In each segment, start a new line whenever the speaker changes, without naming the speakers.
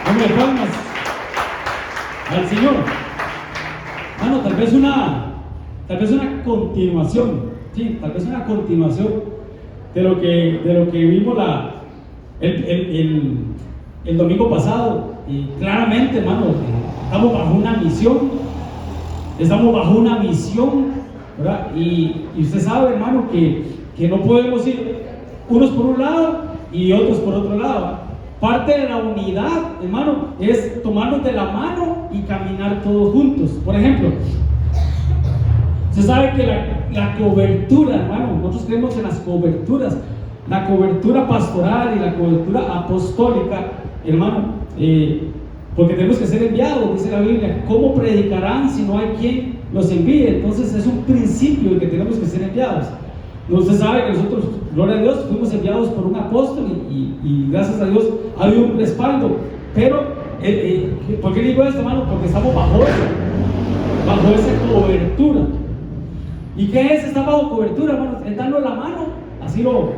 Hombre, palmas al Señor. Bueno, tal vez una continuación, sí, tal vez una continuación de lo que vimos el domingo pasado. Y claramente, hermano, estamos bajo una misión, ¿verdad? Y usted sabe, hermano, que no podemos ir unos por un lado y otros por otro lado. Parte de la unidad, hermano, es tomarnos de la mano y caminar todos juntos. Por ejemplo, se sabe que la cobertura, hermano, nosotros creemos en las coberturas, la cobertura pastoral y la cobertura apostólica, hermano, porque tenemos que ser enviados, dice la Biblia. ¿Cómo predicarán si no hay quien los envíe? Entonces es un principio de que tenemos que ser enviados. Usted sabe que nosotros, gloria a Dios, fuimos enviados por un apóstol y gracias a Dios ha habido un respaldo. Pero, ¿por qué digo esto, hermano? Porque estamos bajo esa cobertura. ¿Y qué es estar bajo cobertura, hermano? Es darnos la mano, así lo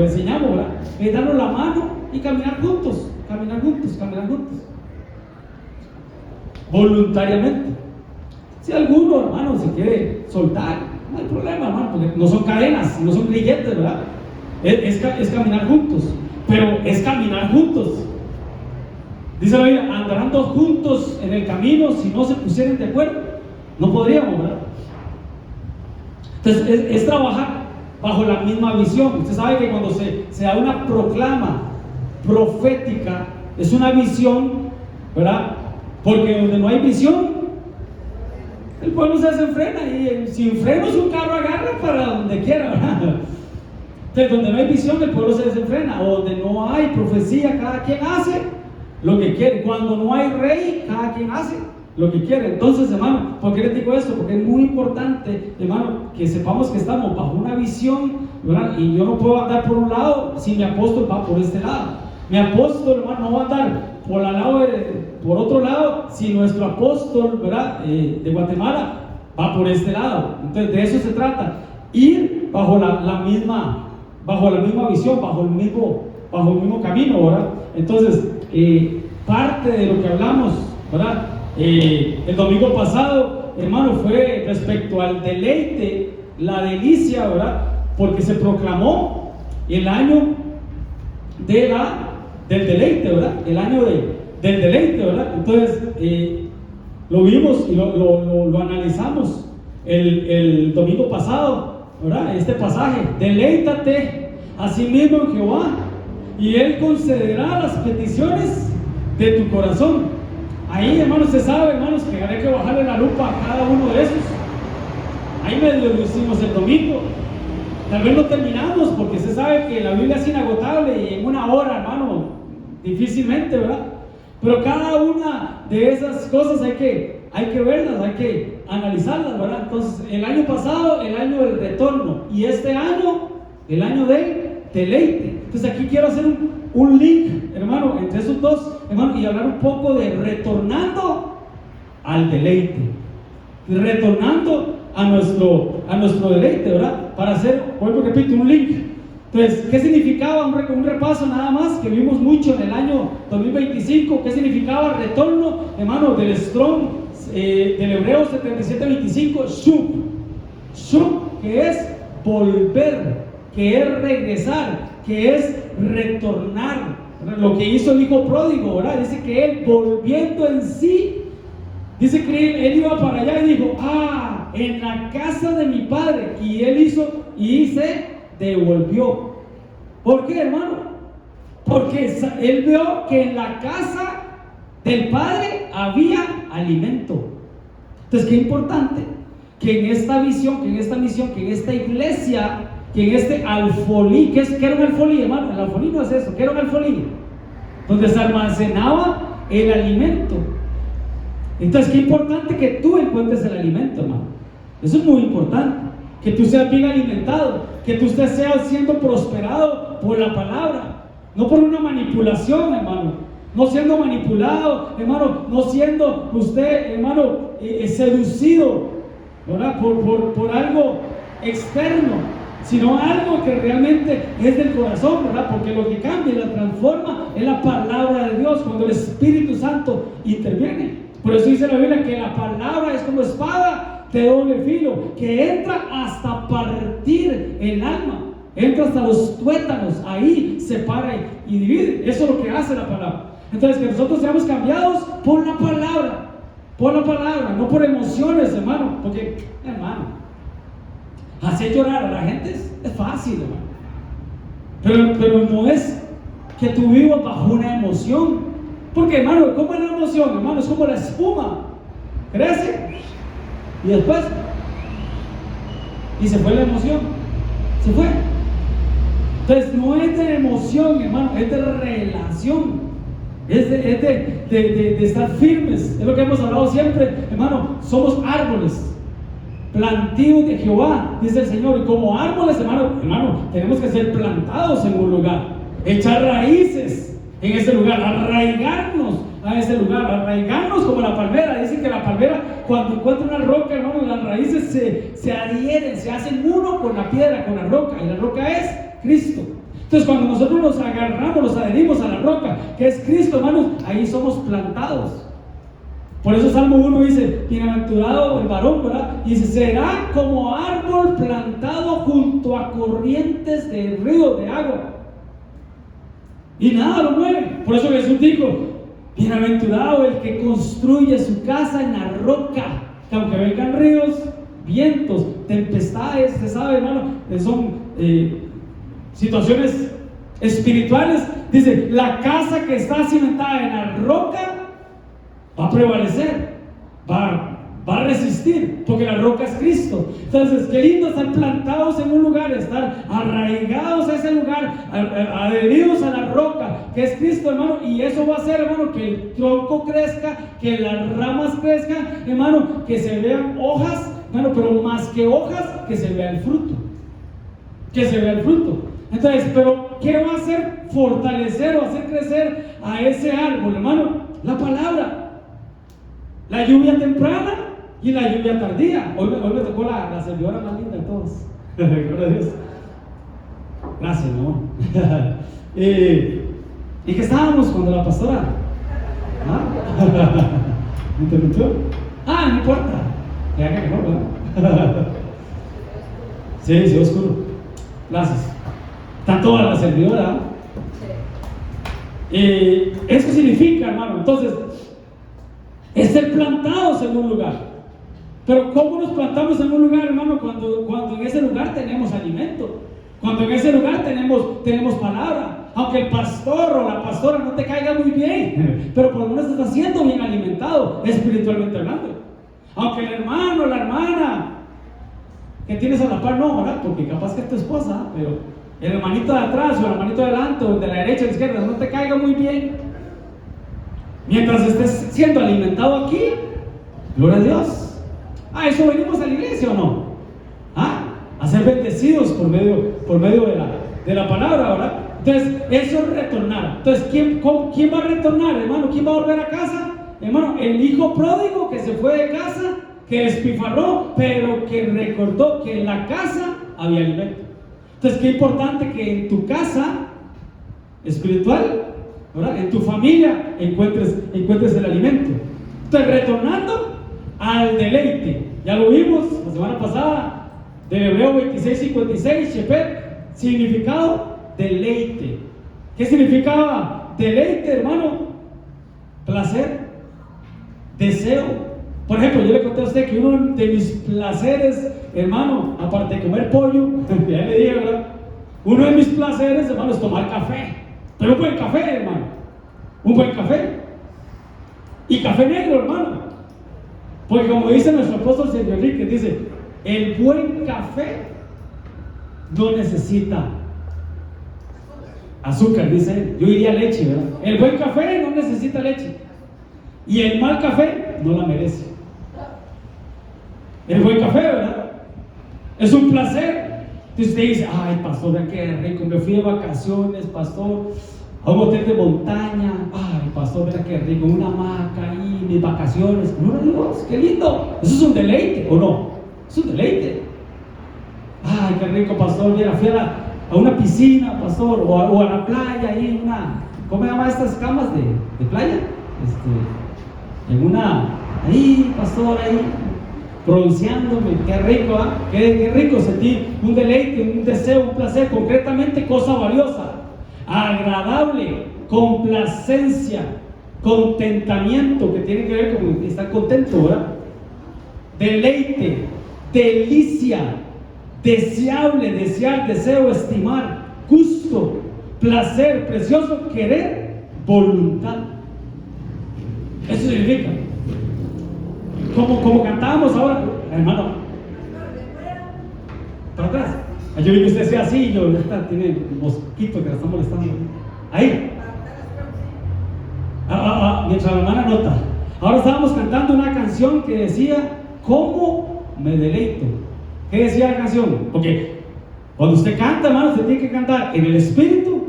enseñamos, ¿verdad? Es darnos la mano y caminar juntos. Voluntariamente. Si alguno, hermano, se quiere soltar, no hay problema, hermano, porque no son cadenas, no son grilletes, ¿verdad? Es caminar juntos, pero es caminar juntos. Dice la Biblia, andarán dos juntos en el camino si no se pusieran de acuerdo. No podríamos, ¿verdad? Entonces, es trabajar bajo la misma visión. Usted sabe que cuando se da una proclama profética, es una visión, ¿verdad? Porque donde no hay visión, el pueblo se desenfrena y sin frenos un carro agarra para donde quiera, ¿verdad? Entonces, donde no hay visión, el pueblo se desenfrena. O donde no hay profecía, cada quien hace lo que quiere. Cuando no hay rey, cada quien hace lo que quiere. Entonces, hermano, ¿por qué les digo esto? Porque es muy importante, hermano, que sepamos que estamos bajo una visión, ¿verdad? Y yo no puedo andar por un lado si mi apóstol va por este lado. Mi apóstol, hermano, no va a andar por otro lado si nuestro apóstol, ¿verdad? De Guatemala va por este lado. Entonces, de eso se trata. Ir bajo la misma visión, bajo el mismo camino, ¿verdad? Entonces, parte de lo que hablamos, ¿verdad? El domingo pasado, hermano, fue respecto al deleite, la delicia, ¿verdad? Porque se proclamó el año del deleite, ¿verdad? El año del deleite, ¿verdad? Entonces, lo vimos y lo analizamos el domingo pasado, ¿verdad? Este pasaje: deleítate a sí mismo en Jehová y Él concederá las peticiones de tu corazón. Ahí, hermanos, se sabe, hermanos, que hay que bajarle la lupa a cada uno de esos. Ahí medio lo hicimos el domingo. Tal vez no terminamos porque se sabe que la Biblia es inagotable y en una hora, hermano, difícilmente, ¿verdad? Pero cada una de esas cosas hay que verlas, hay que analizarlas, ¿verdad? Entonces, el año pasado, el año del retorno, y este año, el año del deleite. Entonces, aquí quiero hacer un link, hermano, entre esos dos, hermano, y hablar un poco de retornando al deleite, retornando a nuestro deleite, ¿verdad? Para hacer, vuelvo y repito, un link. Entonces, ¿qué significaba? Un repaso nada más que vimos mucho en el año 2025. ¿Qué significaba el retorno, hermano, del Strong, del Hebreo 77:25? Shub, que es volver, que es regresar, que es retornar. Lo que hizo el hijo pródigo, ¿verdad? Dice que él, volviendo en sí, dice que él iba para allá y dijo: en la casa de mi padre. Y él hizo y se devolvió. ¿Por qué, hermano? Porque él vio que en la casa del padre había alimento. Entonces, qué importante que en esta visión, que en esta misión, que en esta iglesia, que en este alfolí, ¿qué era un alfolí, hermano? El alfolí no es eso. ¿Qué era un alfolí? Donde se almacenaba el alimento. Entonces, qué importante que tú encuentres el alimento, hermano. Eso es muy importante. Que tú seas bien alimentado, que tú seas siendo prosperado por la palabra, no por una manipulación, hermano. No siendo manipulado, hermano, no siendo usted, hermano, seducido, ¿verdad? Por algo externo, sino algo que realmente es del corazón, ¿verdad? Porque lo que cambia y la transforma es la palabra de Dios, cuando el Espíritu Santo interviene. Por eso dice la Biblia que la palabra es como espada de doble filo, que entra hasta partir el alma, entra hasta los tuétanos, ahí separa y divide. Eso es lo que hace la palabra. Entonces, que nosotros seamos cambiados por la palabra, no por emociones, hermano, porque, hermano, hacer llorar a la gente es fácil, hermano, pero no es que tú vivas bajo una emoción, porque, hermano, ¿cómo es la emoción, hermano? Es como la espuma, crece y después y se fue la emoción, se fue. Entonces no es de emoción, hermano, es de relación, es de estar firmes. Es lo que hemos hablado siempre, hermano. Somos árboles plantíos de Jehová, dice el Señor, y como árboles, hermano, tenemos que ser plantados en un lugar, echar raíces en ese lugar, arraigarnos a ese lugar, arraigarnos como la palmera. Dicen que la palmera, cuando encuentra una roca, hermano, las raíces se adhieren, se hacen uno con la piedra, con la roca, y la roca es Cristo. Entonces, cuando nosotros nos agarramos, nos adherimos a la roca, que es Cristo, hermanos, ahí somos plantados. Por eso Salmo 1 dice: bienaventurado el varón, ¿verdad? Y dice: será como árbol plantado junto a corrientes de río de agua, y nada lo mueve. Por eso Jesús dijo: bienaventurado el que construye su casa en la roca, que aunque vengan ríos, vientos, tempestades, usted sabe, hermano, son situaciones espirituales. Dice: la casa que está cimentada en la roca va a prevalecer, va a resistir, porque la roca es Cristo. Entonces, qué lindo estar plantados en un lugar, estar arraigados a ese lugar, adheridos a la roca, que es Cristo, hermano. Y eso va a hacer, hermano, que el tronco crezca, que las ramas crezcan, hermano, que se vean hojas, hermano, pero más que hojas, que se vea el fruto, que se vea el fruto. Entonces, pero ¿qué va a hacer fortalecer o hacer crecer a ese árbol, hermano? La palabra. La lluvia temprana y la lluvia tardía. Hoy me tocó la servidora más linda de todos. Gloria a Dios. Gracias, ¿no? ¿Y qué estábamos cuando la pastora? ¿Me interrumpió? No importa. Que haga mejor, ¿verdad? Sí, oscuro. Gracias. Está toda la servidora. Eso significa, hermano, entonces, es ser plantados en un lugar. Pero ¿cómo nos plantamos en un lugar, hermano? Cuando en ese lugar tenemos alimento, cuando en ese lugar tenemos palabra. Aunque el pastor o la pastora no te caiga muy bien, pero por lo menos te está siendo bien alimentado, espiritualmente hablando. Aunque el hermano o la hermana que tienes a la par, no, ¿verdad? Porque capaz que es tu esposa, pero el hermanito de atrás o el hermanito de adelante o de la derecha o de la izquierda no te caiga muy bien, mientras estés siendo alimentado aquí, gloria a Dios. Eso venimos a la iglesia, ¿o no? A ser bendecidos por medio de la palabra, ¿verdad? Entonces, eso es retornar. Entonces, ¿quién va a retornar, hermano? ¿Quién va a volver a casa? Hermano, el hijo pródigo que se fue de casa, que despifarró, pero que recordó que en la casa había alimento. Entonces, qué importante que en tu casa espiritual, ¿verdad?, en tu familia encuentres el alimento. Entonces, retornando al deleite, ya lo vimos la semana pasada, de Hebreo 26:56, Shepet, significado deleite. ¿Qué significaba deleite, hermano? Placer, deseo. Por ejemplo, yo le conté a usted que uno de mis placeres, hermano, aparte de comer pollo, ya le dije, ¿verdad? Uno de mis placeres, hermano, es tomar café. Pero un buen café, hermano. Un buen café. Y café negro, hermano. Porque como dice nuestro apóstol San Enrique, dice: el buen café no necesita azúcar, dice él. Yo diría leche, ¿verdad? El buen café no necesita leche. Y el mal café no la merece. El buen café, ¿verdad? Es un placer. Y usted dice: ay, pastor, vean qué rico, me fui de vacaciones, pastor, a un hotel de montaña. Ay, pastor, vean qué rico, una hamaca ahí, mis vacaciones. No, Dios, qué lindo. Eso es un deleite, ¿o no? Es un deleite. Qué rico, pastor. Mira, fui a una piscina, pastor, o a la playa ahí, ¿cómo se llama estas camas de playa? En una, ahí, pastor, ahí, bronceándome, qué rico, ¿ah? Qué rico sentir un deleite, un deseo, un placer, concretamente cosa valiosa, agradable, complacencia, contentamiento, que tiene que ver con estar contento, ¿verdad? Deleite, delicia, deseable, desear, deseo, estimar, gusto, placer, precioso, querer, voluntad. Eso significa, como cantábamos ahora, hermano, para atrás. Yo vi que usted sea así, tiene mosquitos que la están molestando. Ahí. Mientras la hermana nota. Ahora estábamos cantando una canción que decía, ¿cómo me deleito? ¿Qué decía la canción? Porque cuando usted canta, hermano, usted tiene que cantar en el espíritu,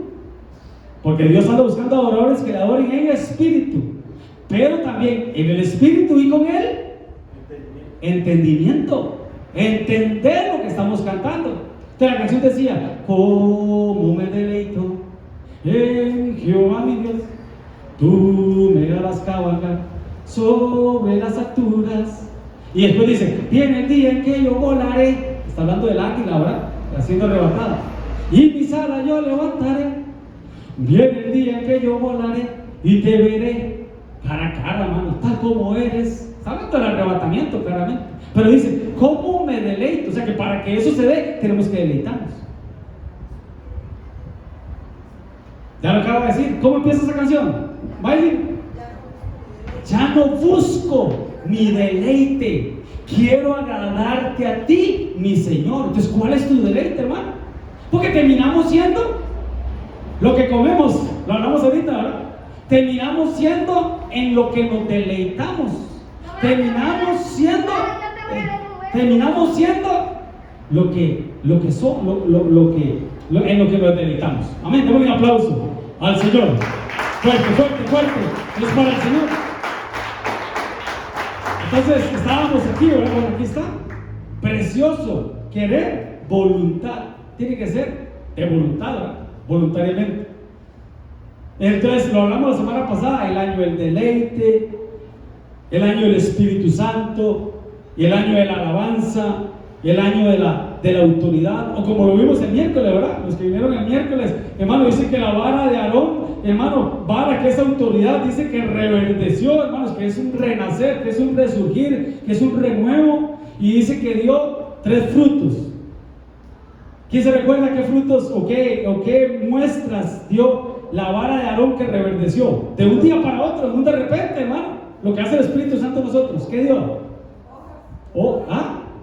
porque Dios anda buscando adoradores que le adoren en el espíritu, pero también en el espíritu y con el entendimiento. Entender lo que estamos cantando. Entonces la canción decía, ¿cómo me deleito en Jehová mi Dios? Tú me harás cabalgar sobre las alturas. Y después dice, viene el día en que yo volaré. Está hablando del águila, ¿verdad? Siendo arrebatada. Y mis alas yo levantaré. Viene el día en que yo volaré y te veré cara a cara, hermano, tal como eres. Está hablando del arrebatamiento, claramente. Pero dice, ¿cómo me deleito? O sea que para que eso se dé, tenemos que deleitarnos. Ya lo acabo de decir. ¿Cómo empieza esa canción? Baile. Ya no busco mi deleite, quiero agradarte a ti, mi Señor. Entonces, ¿cuál es tu deleite, hermano? Porque terminamos siendo lo que comemos, lo hablamos ahorita, ¿verdad? Terminamos siendo en lo que nos deleitamos. Terminamos siendo lo que somos, en lo que nos deleitamos. Amén. Demos un aplauso al Señor. Fuerte, fuerte, fuerte. Es para el Señor. Entonces estábamos aquí, ¿verdad? Bueno, aquí está. Precioso. Querer, voluntad. Tiene que ser de voluntad, ¿verdad? Voluntariamente. Entonces lo hablamos la semana pasada, el año del deleite, el año del Espíritu Santo, y el año de la alabanza, y el año de la autoridad, o como lo vimos el miércoles, ¿verdad? Los que vinieron el miércoles, hermano, dice que la vara de Aarón, hermano, vara que es autoridad, dice que reverdeció, hermanos, que es un renacer, que es un resurgir, que es un renuevo, y dice que dio 3 frutos. ¿Quién se recuerda qué frutos o qué muestras dio la vara de Aarón que reverdeció? De un día para otro, de repente, hermano, lo que hace el Espíritu Santo en nosotros. ¿Qué dio?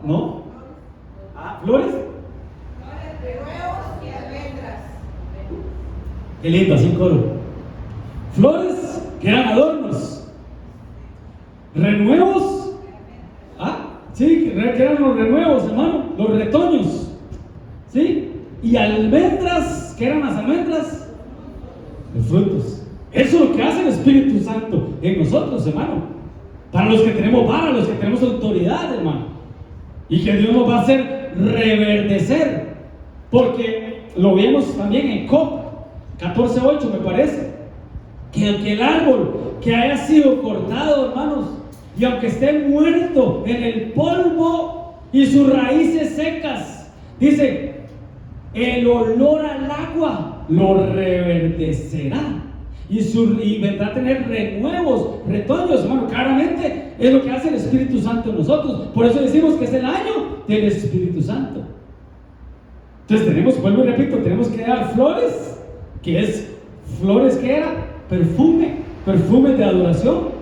¿No? ¿Flores?
Renuevos y almendras.
Qué lindo, así coro. Flores que eran adornos. Renuevos. Sí, que eran los renuevos, hermano. Los retoños. ¿Sí? Y almendras, que eran las almendras. Los frutos. Eso es lo que hace el Espíritu Santo en nosotros, hermano. Para los que tenemos vara, los que tenemos autoridad, hermano. Y que Dios nos va a hacer reverdecer. Porque lo vemos también en Job 14:8, me parece. Que el árbol que haya sido cortado, hermanos, y aunque esté muerto en el polvo y sus raíces secas, dice, el olor al agua lo reverdecerá. Y vendrá a tener renuevos, retoños, hermano. Claramente es lo que hace el Espíritu Santo en nosotros. Por eso decimos que es el año del Espíritu Santo. Entonces vuelvo y repito, tenemos que dar flores, flores que era perfume de adoración.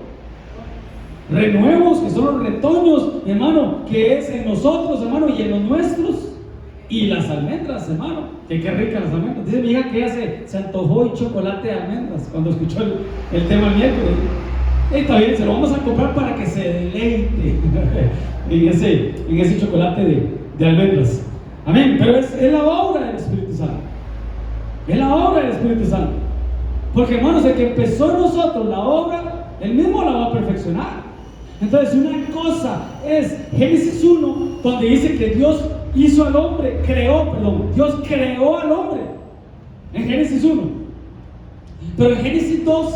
Renuevos, que son los retoños, hermano, que es en nosotros, hermano, y en los nuestros. Y las almendras, hermano, que qué ricas las almendras. Dice mi hija que ella se antojó y chocolate de almendras cuando escuchó el tema el miércoles. Está bien, se lo vamos a comprar para que se deleite en ese chocolate de almendras. Amén, pero es la obra del Espíritu Santo. Es la obra del Espíritu Santo. Porque, hermanos, el que empezó en nosotros la obra, Él mismo la va a perfeccionar. Entonces, una cosa es Génesis 1, donde dice que Dios hizo al hombre, Dios creó al hombre en Génesis 1. Pero en Génesis 2,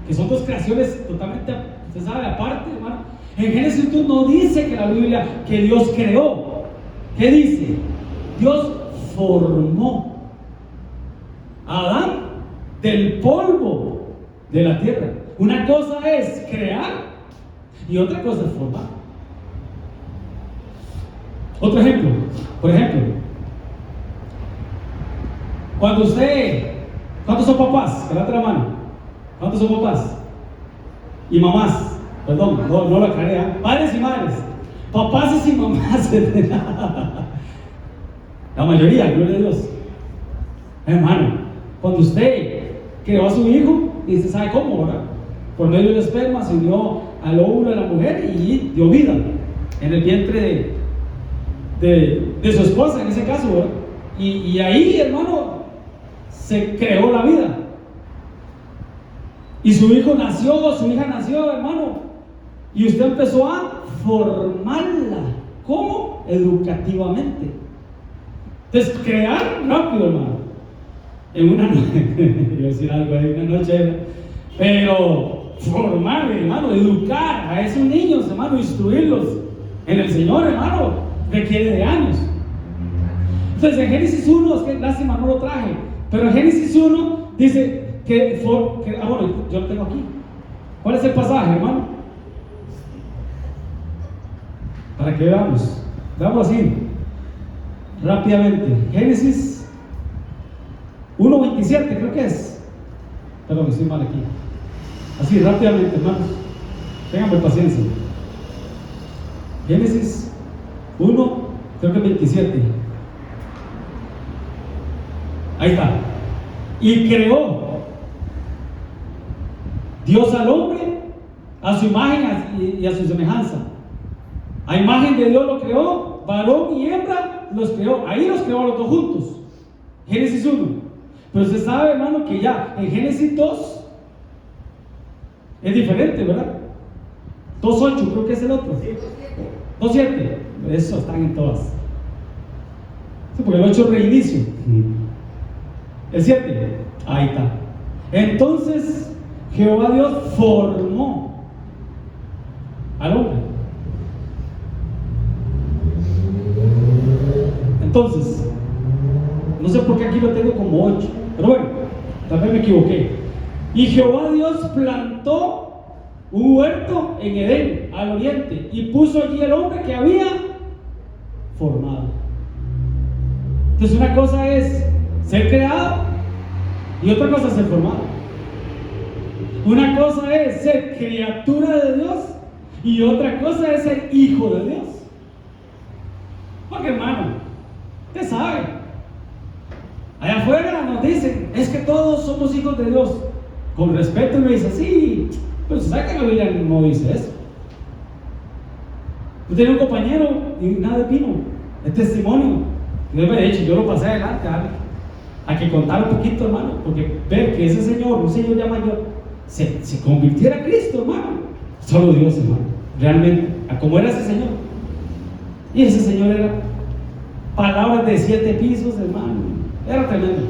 que son dos creaciones totalmente, usted sabe, aparte, hermano, en Génesis 2 no dice que la Biblia que Dios creó. ¿Qué dice? Dios formó a Adán del polvo de la tierra. Una cosa es crear y otra cosa es formar. Otro ejemplo, por ejemplo, cuando ¿cuántos son papás? Levanta la mano. ¿Cuántos son papás? Y mamás, perdón, no lo aclaré, ¿eh? Padres y madres, papás y mamás. La mayoría, gloria a Dios. Hermano, cuando usted creó a su hijo, y usted sabe cómo, ¿verdad? Por medio del esperma se unió al óvulo de la mujer y dio vida en el vientre de su esposa, en ese caso, ¿verdad? Y ahí, hermano, se creó la vida. Y su hijo nació, su hija nació, hermano. Y usted empezó a formarla. ¿Cómo? Educativamente. Entonces, crear rápido, hermano. En una noche, iba a decir algo ahí, una noche, pero formar, hermano, educar a esos niños, hermano, instruirlos en el Señor, hermano, requiere de años. Entonces, en Génesis 1, es que lástima no lo traje, pero en Génesis 1 dice bueno, yo lo tengo aquí. ¿Cuál es el pasaje, hermano? Para que veamos así, rápidamente. Génesis 1:27, creo que es. Perdón, estoy mal aquí. Así, rápidamente, hermanos. Ténganme paciencia. Génesis 1, creo que 27. Ahí está. Y creó Dios al hombre a su imagen y a su semejanza. A imagen de Dios lo creó, varón y hembra los creó. Ahí los creó a los dos juntos. Génesis 1. Pero usted sabe, hermano, que ya en Génesis 2 es diferente, ¿verdad? 2:8 creo que es el otro. 2:7. Eso están en todas. Sí, porque el 8 es reinicio. El 7. Ahí está. Entonces Jehová Dios formó al hombre. Entonces, no sé por qué aquí lo tengo como 8, pero bueno, tal vez me equivoqué. Y Jehová Dios plantó un huerto en Edén, al oriente, y puso allí el hombre que había formado. Entonces, una cosa es ser creado y otra cosa es ser formado. Una cosa es ser criatura de Dios y otra cosa es ser hijo de Dios. Porque, hermano, usted sabe, allá afuera nos dicen, es que todos somos hijos de Dios. Con respeto me dice, sí, pero se sabe que la Biblia no dice eso. Yo tenía un compañero y nada vino, el testimonio. Yo me he dicho, yo lo pasé adelante, a que contara un poquito, hermano, porque ver que ese señor, un señor ya mayor, se convirtiera a Cristo, hermano. Solo Dios, hermano, realmente, a cómo era ese señor. Y ese señor era palabras de 7 pisos, hermano, era tremendo.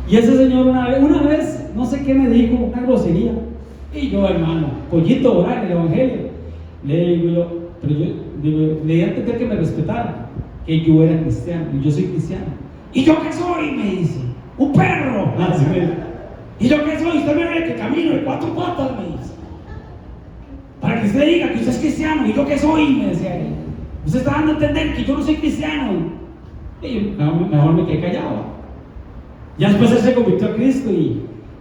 Y ese señor una vez, no sé qué me dijo, una grosería. Y yo, hermano, pollito orar en el evangelio. Le digo yo, pero yo digo, le di a entender que me respetara, que yo era cristiano, y yo soy cristiano. ¿Y yo qué soy? Me dice, un perro. Así me dice. ¿Y yo qué soy? Usted me ve que camino de 4 patas, me dice. Para que usted diga que usted es cristiano. ¿Y yo qué soy? Me decía él. Usted está dando a entender que yo no soy cristiano. Y yo, mejor me quedé callado. Ya después él se convirtió a Cristo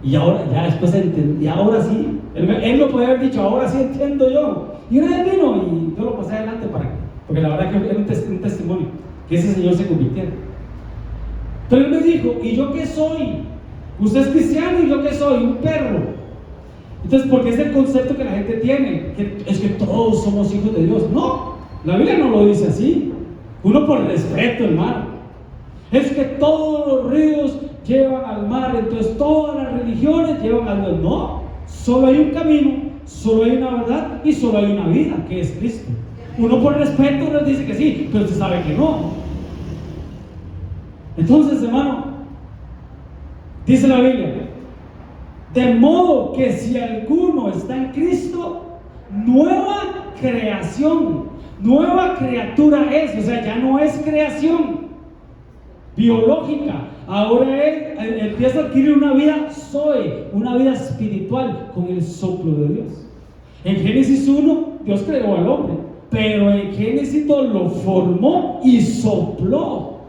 y ahora, ya después entendí, y ahora sí, él lo podía haber dicho, ahora sí entiendo yo. Y una vez vino y yo lo pasé adelante porque la verdad que era un testimonio, que ese señor se convirtiera. Pero él me dijo, ¿y yo qué soy? Usted es cristiano y yo qué soy, un perro. Entonces, porque es el concepto que la gente tiene, que es que todos somos hijos de Dios. No, la Biblia no lo dice así. Uno por respeto, hermano. Es que todos los ríos llevan al mar, entonces todas las religiones llevan al Dios. No, solo hay un camino, solo hay una verdad y solo hay una vida, que es Cristo. Uno por respeto nos dice que sí, pero usted sabe que no. Entonces, hermano, dice la Biblia De modo que si alguno está en Cristo, nueva creación, nueva criatura es. O sea, ya no es creación biológica. Ahora él empieza a adquirir una vida Zoe, una vida espiritual con el soplo de Dios. En Génesis 1, Dios creó al hombre, pero en Génesis 2 lo formó y sopló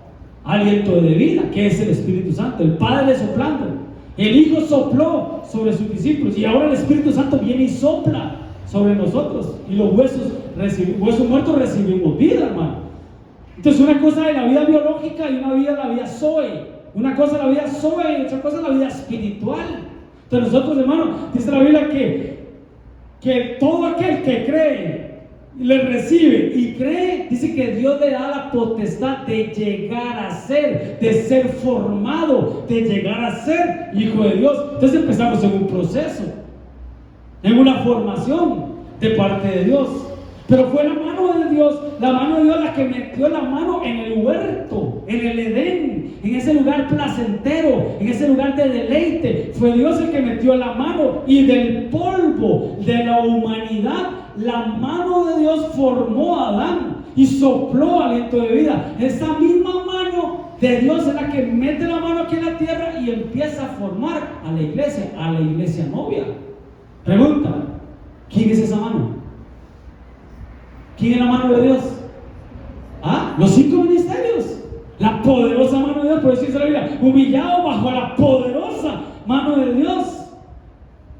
aliento de vida, que es el Espíritu Santo. El Padre soplando, el Hijo sopló sobre sus discípulos, y ahora el Espíritu Santo viene y sopla sobre nosotros, y los huesos muertos recibimos vida, hermano. Entonces, una cosa es la vida biológica y una vida la vida Zoe. Una cosa es la vida Zoe y otra cosa es la vida espiritual. Entonces, nosotros, hermano, dice la Biblia que todo aquel que cree, le recibe y cree, dice que Dios le da la potestad de llegar a ser, de ser formado, de llegar a ser hijo de Dios. Entonces empezamos en un proceso, en una formación de parte de Dios. Pero fue la mano de Dios la que metió la mano en el huerto, en el Edén, en ese lugar placentero, en ese lugar de deleite. Fue Dios el que metió la mano, y del polvo de la humanidad, la mano de Dios formó a Adán y sopló aliento de vida. Esa misma mano de Dios es la que mete la mano aquí en la tierra y empieza a formar a la iglesia novia. Pregunta: ¿quién es esa mano? ¿Quién es la mano de Dios? Los 5 ministerios. La poderosa mano de Dios. Por eso dice la Biblia: humillado bajo la poderosa mano de Dios.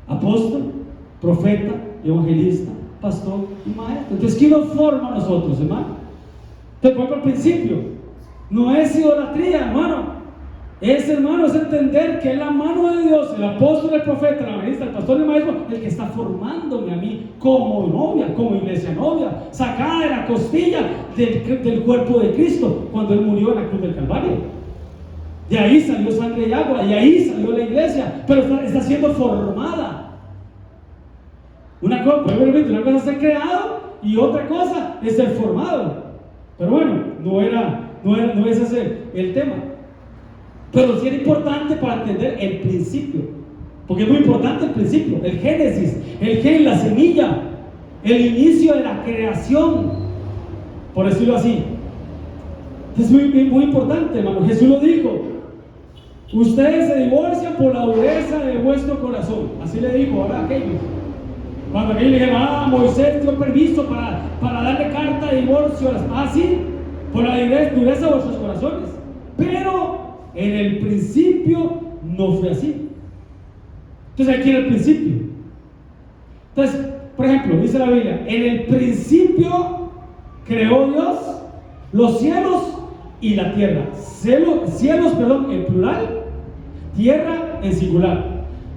Apóstol, profeta, evangelista, pastor y maestro. Entonces, ¿quién nos forma a nosotros, hermano? Te pongo al principio. No es idolatría, hermano. Hermano, es entender que es la mano de Dios, el apóstol, el profeta, el evangelista, el pastor y el maestro, el que está formándome a mí como novia, como iglesia novia, sacada de la costilla del cuerpo de Cristo cuando Él murió en la cruz del Calvario. De ahí salió sangre y agua, y ahí salió la iglesia, pero está siendo formada. Una cosa es ser creado y otra cosa es ser formado. Pero bueno, no es ese el tema. Pero sí era importante para entender el principio, porque es muy importante el principio, el Génesis, la semilla, el inicio de la creación, por decirlo así. Es muy importante, hermano. Jesús lo dijo: ustedes se divorcian por la dureza de vuestro corazón. Así le dijo ahora a aquellos. Cuando aquellos le dijeron: Moisés dio permiso para darle carta de divorcio. Sí, por la dureza de vuestros corazones. Pero en el principio no fue así. Entonces, aquí en el principio. Entonces, por ejemplo, dice la Biblia: en el principio creó Dios los cielos y la tierra. Cielos, en plural, tierra en singular.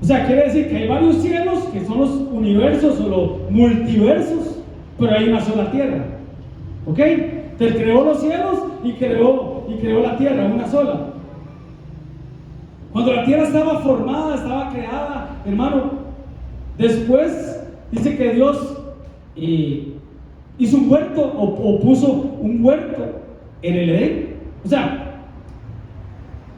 O sea, quiere decir que hay varios cielos, que son los universos o los multiversos, pero hay una sola tierra. ¿Ok? Entonces creó los cielos y creó la tierra, una sola. Cuando la tierra estaba formada, estaba creada, hermano, después dice que Dios hizo un huerto o puso un huerto en el Edén. O sea,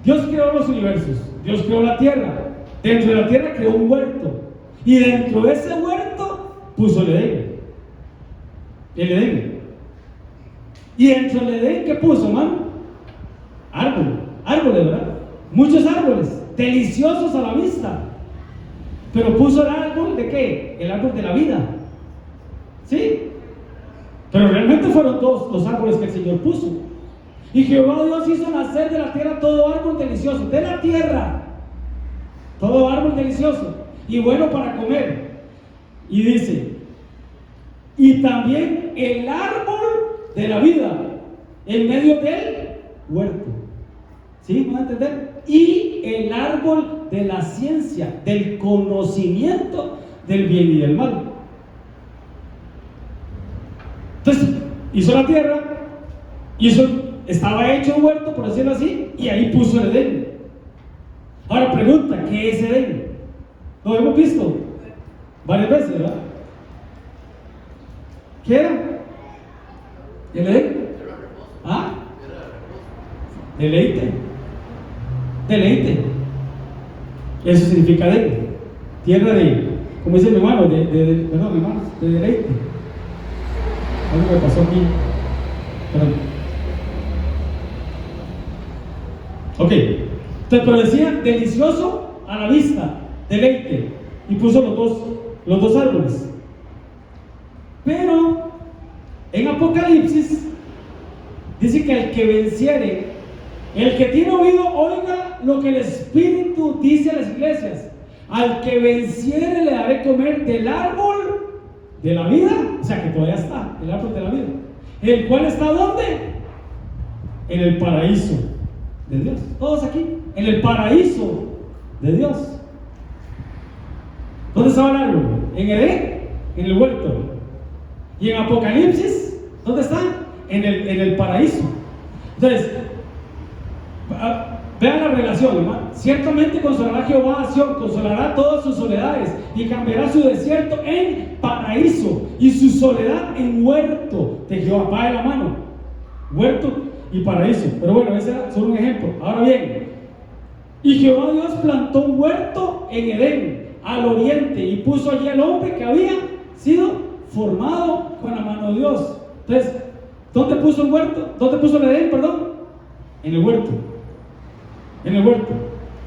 Dios creó los universos, Dios creó la tierra. Dentro de la tierra creó un huerto, y dentro de ese huerto puso el Edén. El Edén. Y dentro del Edén, ¿qué puso, hermano? Árboles, ¿verdad? Muchos árboles, deliciosos a la vista. Pero puso el árbol ¿de qué? El árbol de la vida. ¿Sí? Pero realmente fueron dos los árboles que el Señor puso. Y Jehová Dios hizo nacer de la tierra todo árbol delicioso. De la tierra. Todo árbol delicioso y bueno para comer. Y dice: y también el árbol de la vida en medio del huerto. ¿Sí? ¿Van a entender? Y el árbol de la ciencia, del conocimiento del bien y del mal. Entonces, hizo la tierra, estaba hecho un huerto, por decirlo así, y ahí puso el Edén. Ahora pregunta: ¿qué es Edén? Lo hemos visto varias veces, ¿verdad? ¿Qué era? ¿El Edén? Deleite. Eso significa Edén. tierra de, como dice mi hermano, perdón, hermano, de deleite. Algo me pasó aquí. Perdón. Ok, entonces, pero decía delicioso a la vista, deleite, y puso los dos árboles. Pero en Apocalipsis dice que el que venciere, el que tiene oído, oiga lo que el Espíritu dice a las iglesias. Al que venciere le daré comer del árbol de la vida, o sea que todavía está, el árbol de la vida, el cual está ¿dónde? En el paraíso de Dios. Todos aquí, en el paraíso de Dios. ¿Dónde estaba el árbol? En Edén, en el huerto. Y en Apocalipsis, ¿dónde está? En el paraíso. Entonces, vean la relación, hermano. Ciertamente consolará Jehová a Sión, consolará todas sus soledades y cambiará su desierto en paraíso y su soledad en huerto de Jehová. Va de la mano, huerto y paraíso. Pero bueno, ese era solo un ejemplo. Ahora bien, y Jehová Dios plantó un huerto en Edén, al oriente, y puso allí al hombre que había sido formado con la mano de Dios. Entonces, ¿dónde puso el huerto? ¿Dónde puso el Edén, perdón? En el huerto. En el huerto.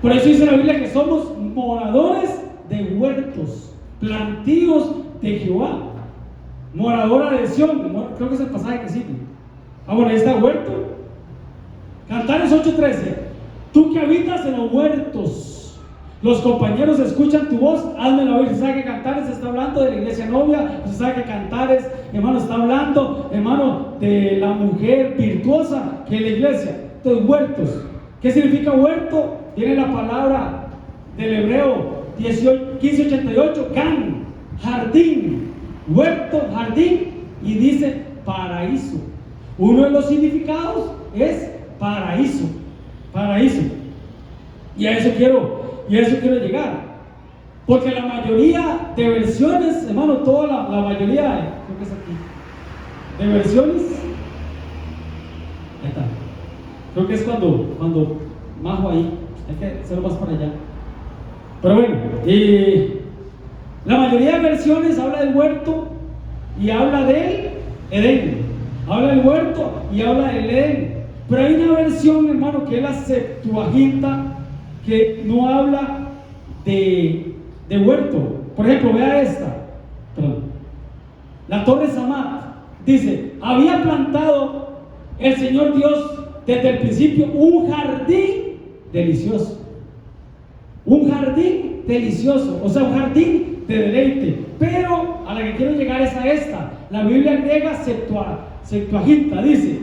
Por eso dice la Biblia que somos moradores de huertos, plantíos de Jehová, moradora de Sión. Creo que es el pasaje que sigue. Bueno, ahí está el huerto. Cantares 8:13. Tú que habitas en los huertos, los compañeros escuchan tu voz, házmelo oír. Se sabe que Cantares está hablando de la iglesia novia, se sabe que Cantares, hermano, está hablando, hermano, de la mujer virtuosa que es la iglesia. Entonces, huertos. ¿Qué significa huerto? Tiene la palabra del hebreo 1588, gan, jardín, huerto, jardín, y dice paraíso. Uno de los significados es paraíso, paraíso. Y a eso quiero llegar. Porque la mayoría de versiones, hermano, toda la mayoría, creo que es aquí, de versiones, ahí está. Creo que es cuando majo ahí, hay que hacerlo más para allá. Pero bueno, la mayoría de versiones habla del huerto y habla del Edén. Habla del huerto y habla del Edén. Pero hay una versión, hermano, que es la Septuaginta, que no habla de huerto. Por ejemplo, vea esta. Perdón. La Torre Samat dice: había plantado el Señor Dios desde el principio un jardín delicioso. Un jardín delicioso, o sea, un jardín de deleite. Pero a la que quiero llegar es a esta. La Biblia griega Septuaginta dice: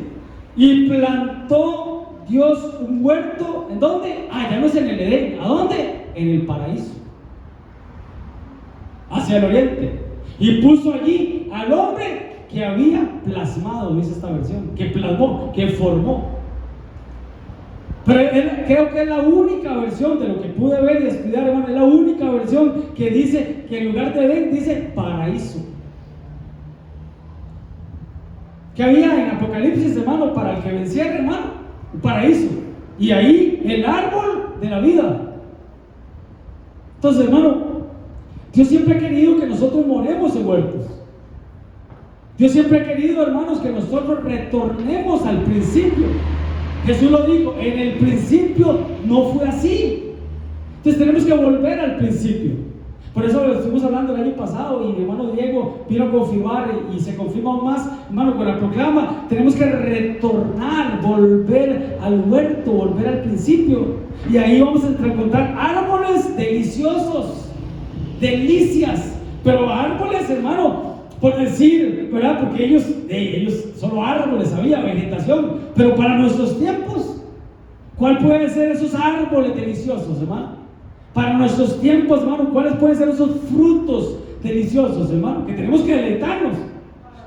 y plantó Dios un huerto. ¿En dónde? Ya no es en el Edén. ¿A dónde? En el paraíso, hacia el oriente. Y puso allí al hombre que había plasmado, dice esta versión, que plasmó, que formó. Pero creo que es la única versión de lo que pude ver y estudiar, hermano. Es la única versión que dice que en lugar de Edén dice paraíso. Que había en Apocalipsis, hermano, para el que venciera, hermano, un paraíso. Y ahí el árbol de la vida. Entonces, hermano, Dios siempre ha querido que nosotros moremos en huertos. Dios siempre ha querido, hermanos, que nosotros retornemos al principio. Jesús lo dijo: en el principio no fue así. Entonces tenemos que volver al principio. Por eso lo estuvimos hablando el año pasado, y mi hermano Diego vino a confirmar, y se confirma aún más, hermano, con la proclama. Tenemos que retornar, volver al huerto, volver al principio. Y ahí vamos a encontrar árboles deliciosos, delicias, pero árboles, hermano, por decir, ¿verdad? Porque ellos solo árboles, había vegetación. Pero para nuestros tiempos, ¿cuál puede ser esos árboles deliciosos, hermano? Para nuestros tiempos, hermano, ¿cuáles pueden ser esos frutos deliciosos, hermano? Que tenemos que deleitarnos.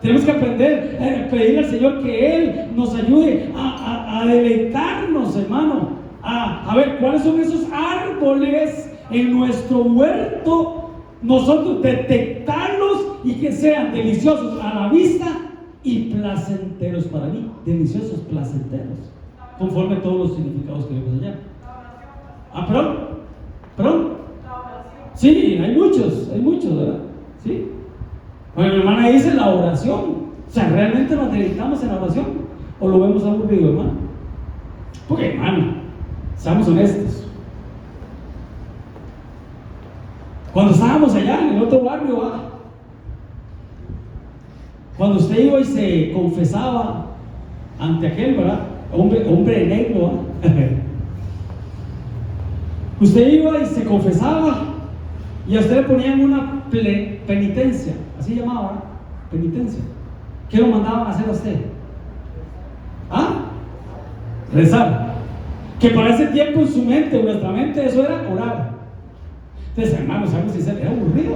Tenemos que aprender, pedirle al Señor que Él nos ayude a deleitarnos, hermano. A ver, ¿cuáles son esos árboles en nuestro huerto? Nosotros detectarlos y que sean deliciosos a la vista y placenteros para mí. Deliciosos, placenteros, conforme a todos los significados que vemos allá. Perdón. Sí, hay muchos, ¿verdad? Sí. Bueno, mi hermana dice la oración. O sea, ¿realmente nos dedicamos en la oración? ¿O lo vemos aburrido, hermano? Porque, hermano, seamos honestos. Cuando estábamos allá en el otro barrio, cuando usted iba y se confesaba ante aquel, ¿verdad? Hombre negro, usted iba y se confesaba y a usted le ponían una penitencia, así llamaba, ¿verdad? Penitencia. ¿Qué lo mandaban a hacer a usted? Rezar. Que para ese tiempo en su mente, en nuestra mente, eso era orar. Entonces, hermanos, ¿sabes si era aburrido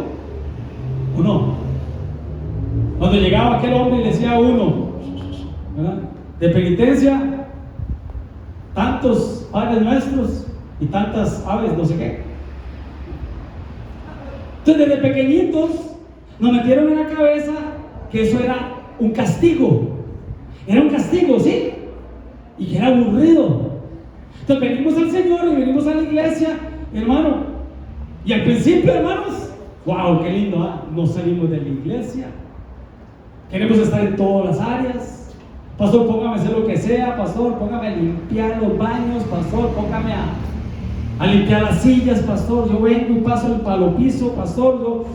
o no? Cuando llegaba aquel hombre y le decía a uno, ¿verdad? De penitencia, tantos padres nuestros y tantas aves, no sé qué. Entonces, desde pequeñitos nos metieron en la cabeza que eso era un castigo. Era un castigo, ¿sí? Y que era aburrido. Entonces venimos al Señor y venimos a la iglesia, hermano. Y al principio, hermanos, wow, qué lindo, nos salimos de la iglesia. Queremos estar en todas las áreas. Pastor, póngame a hacer lo que sea. Pastor, póngame a limpiar los baños. Pastor, póngame a limpiar las sillas. Pastor, yo vengo y paso el palo piso. Pastor,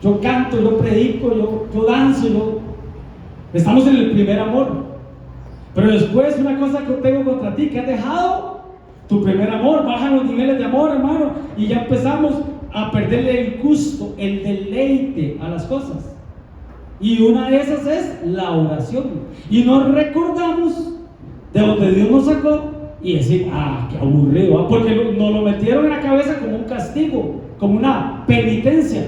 yo canto, yo predico, yo danzo. Estamos en el primer amor. Pero después, una cosa que tengo contra ti, que has dejado tu primer amor. Bajan los niveles de amor, hermano, y ya empezamos a perderle el gusto, el deleite a las cosas. Y una de esas es la oración. Y nos recordamos de donde Dios nos sacó y decir, qué aburrido, ¿eh? Porque nos lo metieron en la cabeza como un castigo, como una penitencia.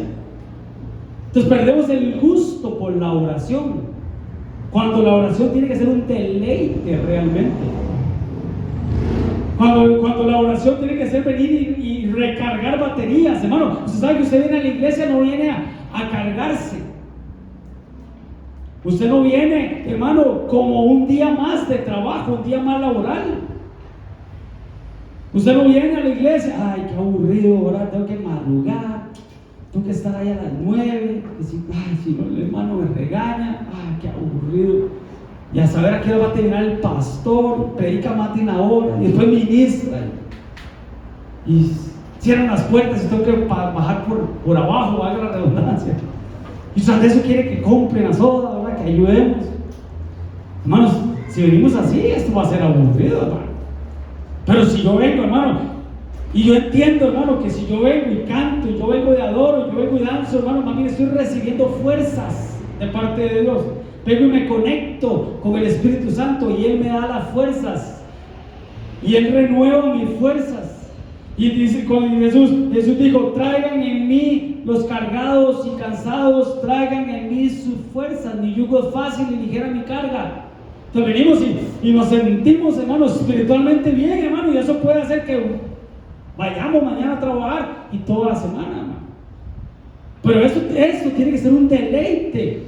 Entonces perdemos el gusto por la oración, cuando la oración tiene que ser un deleite realmente. Cuando la oración tiene que ser venir y recargar baterías, hermano. Usted sabe que usted viene a la iglesia, no viene a cargarse. Usted no viene, hermano, como un día más de trabajo, un día más laboral. Usted no viene a la iglesia, qué aburrido, ¿verdad? Tengo que madrugar, tengo que estar ahí a las 9, decir, si no el hermano me regaña, qué aburrido. Y a saber a qué hora va a terminar el pastor, predica más de una hora, y después ministra, y cierran las puertas y tengo que bajar por abajo, valga la redundancia. Y tras de eso quiere que compren la soda, ¿verdad? Que ayudemos. Hermanos, si venimos así, esto va a ser aburrido, hermano. Pero si yo vengo, hermano, y yo entiendo, hermano, que si yo vengo y canto, y yo vengo y adoro, y yo vengo y danzo, hermano, más bien estoy recibiendo fuerzas de parte de Dios. Vengo y me conecto con el Espíritu Santo y Él me da las fuerzas. Y Él renueva mis fuerzas. Y dice con Jesús dijo, traigan en mí los cargados y cansados, traigan en mí sus fuerzas, mi yugo es fácil y ligera mi carga. Entonces venimos y nos sentimos, hermanos, espiritualmente bien, hermano, y eso puede hacer que vayamos mañana a trabajar y toda la semana, hermano. Pero esto tiene que ser un deleite.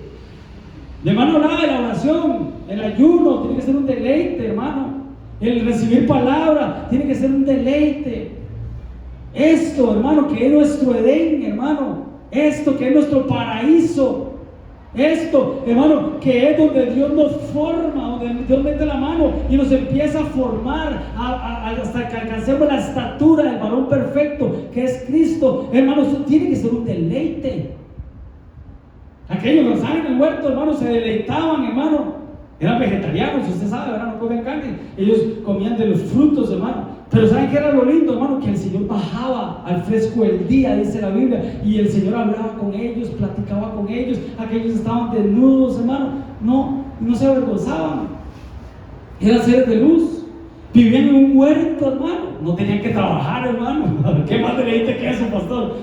De hermano, hablaba de la oración, el ayuno tiene que ser un deleite, hermano. El recibir palabra tiene que ser un deleite. Esto, hermano, que es nuestro Edén, hermano. Esto que es nuestro paraíso. Esto, hermano, que es donde Dios nos forma, donde Dios mete la mano y nos empieza a formar hasta que alcancemos la estatura del varón perfecto, que es Cristo. Hermano, eso tiene que ser un deleite. Aquellos que estaban en el huerto, hermano, se deleitaban, hermano. Eran vegetarianos, usted sabe, ¿verdad? No comían carne. Ellos comían de los frutos, hermano. Pero ¿saben qué era lo lindo, hermano? Que el Señor bajaba al fresco del día, dice la Biblia, y el Señor hablaba con ellos, platicaba con ellos. Aquellos estaban desnudos, hermano. No se avergonzaban. Eran seres de luz. Vivían en un huerto, hermano. No tenían que trabajar, hermano. ¿Qué más deleite que eso, pastor?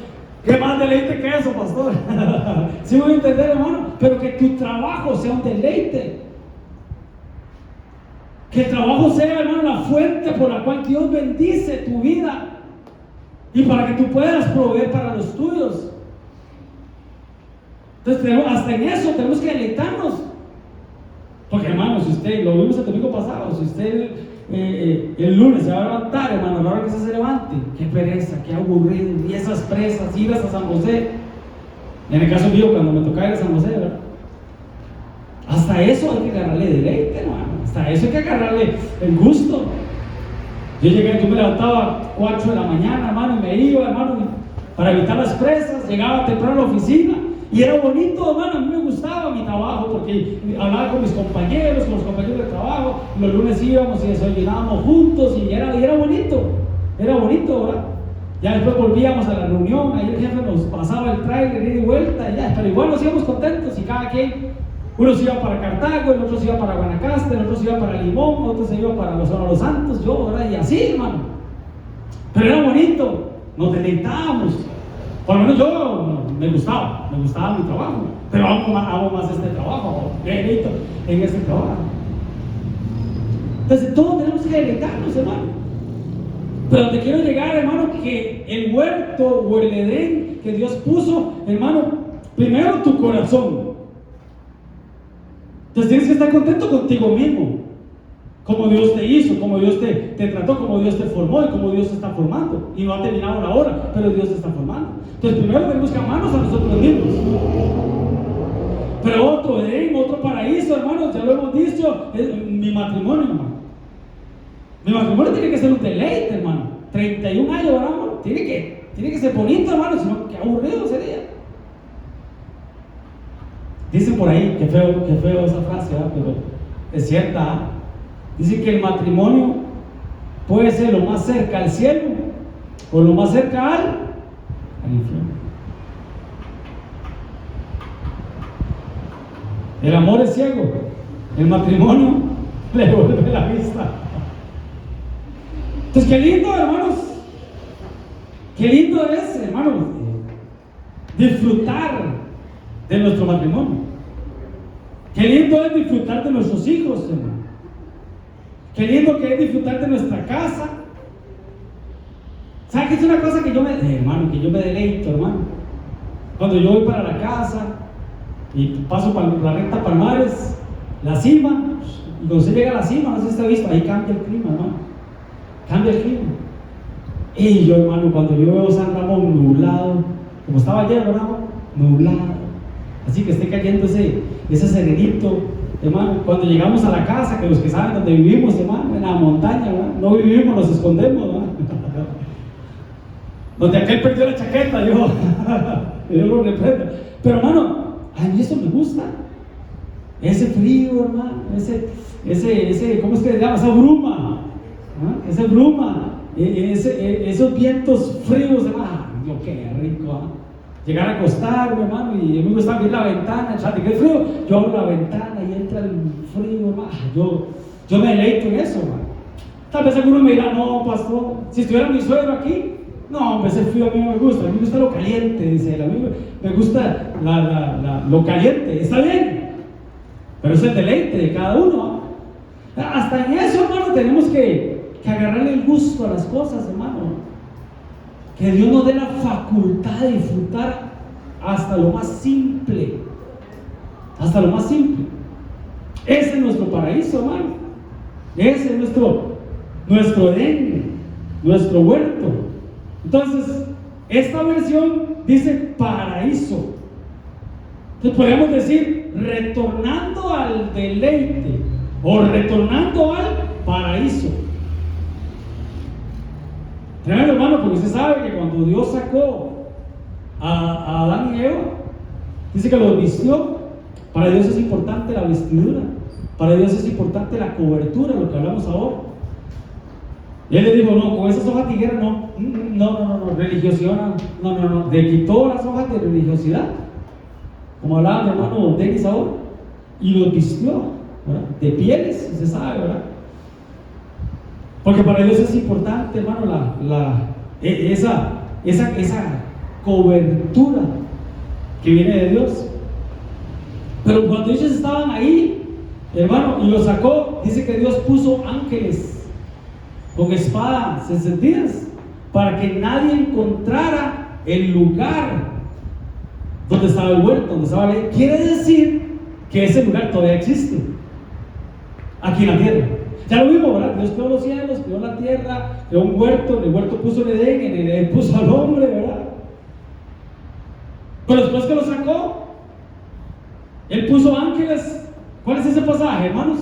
¿Qué más deleite que eso, pastor? ¿Sí voy a entender, hermano? Pero que tu trabajo sea un deleite. Que el trabajo sea, hermano, la fuente por la cual Dios bendice tu vida. Y para que tú puedas proveer para los tuyos. Entonces, hasta en eso tenemos que deleitarnos. Porque, hermano, si usted, lo vimos el domingo pasado, si usted el lunes se va a levantar, hermano, a la hora que se levante. Qué pereza, qué aburrido. Y esas presas, ir hasta San José. En el caso mío, cuando me tocaba ir a San José, ¿verdad? Hasta eso hay que agarrarle deleite, hermano. Hasta eso hay que agarrarle el gusto. Yo me levantaba 4 de la mañana, hermano, y me iba, hermano, para evitar las presas. Llegaba temprano a la oficina y era bonito, hermano. A mí me gustaba mi trabajo porque hablaba con mis compañeros, con los compañeros de trabajo. Los lunes íbamos y desayunábamos juntos y era bonito. Era bonito, ¿verdad? Ya después volvíamos a la reunión, ahí el jefe nos pasaba el tráiler, ida y vuelta, y ya, pero igual nos íbamos contentos y cada quien, uno se iba para Cartago, el otro se iba para Guanacaste, el otro se iba para Limón, el otro se iba para los Santos, yo, ¿verdad? Y así, hermano. Pero era bonito, nos deleitábamos. Por lo menos yo me gustaba mi trabajo, pero amo más este trabajo, me deleito en este trabajo. Entonces todos tenemos que deleitarnos, hermano. Pero donde quiero llegar, hermano, que el huerto o el Edén que Dios puso, hermano, primero tu corazón. Entonces tienes que estar contento contigo mismo, como Dios te hizo, como Dios te trató, como Dios te formó y como Dios te está formando. Y no ha terminado la hora, pero Dios te está formando. Entonces primero tenemos que amarnos a nosotros mismos. Pero otro Edén, otro paraíso, hermanos, ya lo hemos dicho, es mi matrimonio, hermano. Mi matrimonio tiene que ser un deleite, hermano. 31 años, hermano. Tiene que ser bonito, hermano. Si no, qué aburrido sería. Dicen por ahí, qué feo esa frase, ¿verdad? Pero es cierta, ¿eh? Dicen que el matrimonio puede ser lo más cerca al cielo o lo más cerca al infierno. El amor es ciego. El matrimonio le vuelve la vista. Entonces, qué lindo, hermanos, qué lindo es, hermanos, disfrutar de nuestro matrimonio. Qué lindo es disfrutar de nuestros hijos, hermano. Qué lindo que es disfrutar de nuestra casa. ¿Sabe qué es una cosa que yo me deleito, hermano? Cuando yo voy para la casa y paso por la recta Palmares, la cima, y cuando se llega a la cima, no sé si está visto, ahí cambia el clima, hermano. Cambia el clima. Y yo, hermano, cuando yo veo San Ramón nublado, como estaba ayer, hermano, nublado, así que esté cayendo ese serenito, hermano. Cuando llegamos a la casa, que los que saben dónde vivimos, hermano, en la montaña, ¿verdad? No vivimos, nos escondemos, ¿verdad? Donde aquel perdió la chaqueta, yo lo reprendo. Pero, hermano, a mí eso me gusta. Ese frío, hermano, ese ¿cómo es que se llama? Esa bruma. ¿Ah? Esa bruma, esos vientos fríos, hermano, qué rico, ¿ah? Llegar a acostarme, hermano, y a mí me gusta abrir la ventana, echar que es frío, yo abro la ventana y entra el frío, hermano, yo me deleito en eso, hermano. Tal vez alguno me dirá, no, pastor, si estuviera mi suegro aquí, no, hombre, ese frío a mí no me gusta lo caliente, dice él, a mí me gusta lo caliente, está bien, pero es el deleite de cada uno, ¿ah? Hasta en eso, hermano, tenemos que agarrarle el gusto a las cosas, hermano. Que Dios nos dé la facultad de disfrutar hasta lo más simple. Hasta lo más simple. Ese es nuestro paraíso, hermano. Ese es nuestro Edén, nuestro huerto. Entonces, esta versión dice paraíso. Entonces podemos decir retornando al deleite o retornando al paraíso. Tremendo, hermano, porque usted sabe que cuando Dios sacó a Adán y Eva, dice que los vistió. Para Dios es importante la vestidura, para Dios es importante la cobertura, lo que hablamos ahora. Y él le dijo, no, con esas hojas tigueras no, religiosidad, no, le quitó las hojas de religiosidad, como hablaba mi hermano Denis ahora, y los vistió, ¿verdad? De pieles, usted sabe, ¿verdad? Porque para Dios es importante, hermano, esa cobertura que viene de Dios. Pero cuando ellos estaban ahí, hermano, y los sacó, dice que Dios puso ángeles con espadas encendidas para que nadie encontrara el lugar donde estaba el huerto, donde estaba la ley. Quiere decir que ese lugar todavía existe aquí en la tierra. Ya lo vimos, ¿verdad? Dios creó los cielos, creó la tierra, creó un huerto, en el huerto puso el Edén, en el Edén puso al hombre, ¿verdad? Pero después que lo sacó, Él puso ángeles. ¿Cuál es ese pasaje, hermanos?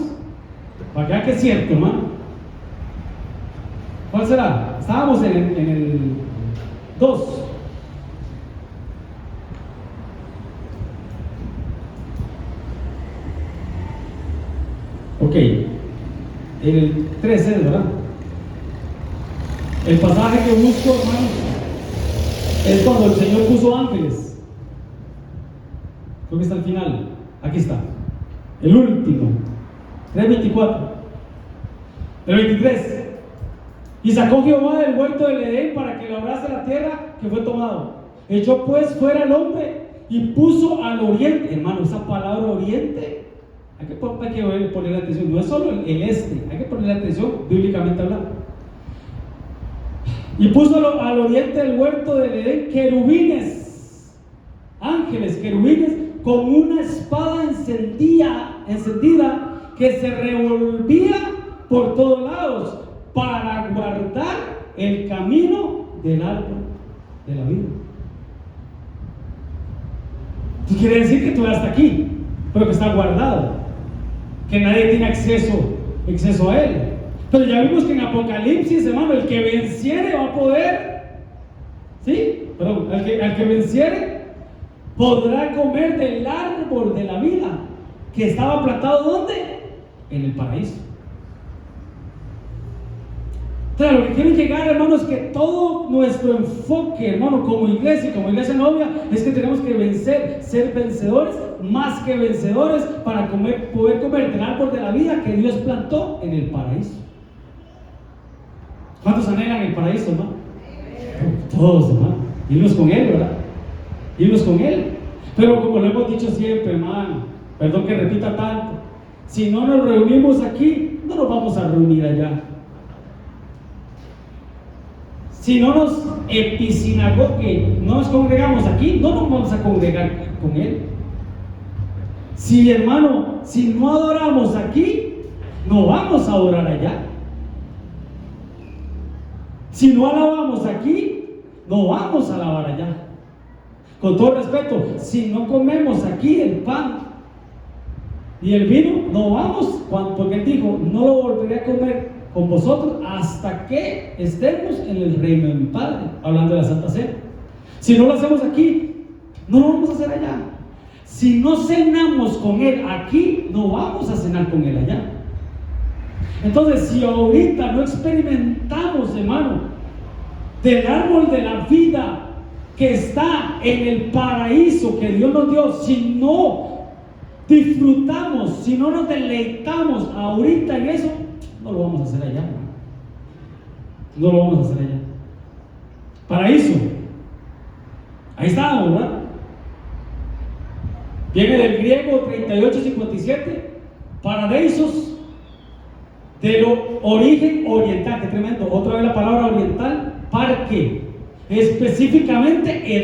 Para que vean que es cierto, hermano. ¿Cuál será? Estábamos en el 2. Ok, el 3 es, ¿verdad? El pasaje que busco, hermanos, es cuando el Señor puso ángeles. Creo que está al final. Aquí está. El último. 3:24. El 23. Y sacó Jehová del huerto del Edén para que labrase la tierra que fue tomado. Echó pues fuera al hombre y puso al oriente. Hermano, esa palabra oriente, hay que ponerle atención. No es solo el este, hay que ponerle atención bíblicamente hablando. Y puso al oriente del huerto del Edén querubines, ángeles, querubines, con una espada encendida que se revolvía por todos lados para guardar el camino del árbol de la vida. Esto quiere decir que tú hasta aquí, pero que está guardado, que nadie tiene acceso a él. Pero ya vimos que en Apocalipsis, hermano, el que venciere va a poder, ¿sí? Perdón, al que venciere podrá comer del árbol de la vida que estaba plantado ¿dónde? En el paraíso. Entonces, lo que quiero llegar, hermano, es que todo nuestro enfoque, hermano, como iglesia novia, es que tenemos que vencer, ser vencedores, más que vencedores, para poder comer del árbol de la vida que Dios plantó en el paraíso. ¿Cuántos anhelan el paraíso, hermano? Todos, hermano. Irnos con Él, ¿verdad? Irnos con Él. Pero como lo hemos dicho siempre, hermano, perdón que repita tanto, si no nos reunimos aquí, no nos vamos a reunir allá. Si no nos no nos congregamos aquí, no nos vamos a congregar con Él. Si, hermano, si no adoramos aquí, no vamos a adorar allá. Si no alabamos aquí, no vamos a alabar allá. Con todo respeto, si no comemos aquí el pan y el vino, no vamos, porque Él dijo, no lo volveré a comer con vosotros hasta que estemos en el reino de mi Padre, hablando de la Santa Cena. Si no lo hacemos aquí, no lo vamos a hacer allá. Si no cenamos con Él aquí, no vamos a cenar con Él allá. Entonces, si ahorita no experimentamos, hermano, del árbol de la vida que está en el paraíso que Dios nos dio, si no disfrutamos, si no nos deleitamos ahorita en eso, no lo vamos a hacer allá. No lo vamos a hacer allá. Paraíso. Ahí está, ¿verdad? Viene del griego 3857, paradeisos, del origen oriental. Qué tremendo. Otra vez la palabra oriental, parque. Específicamente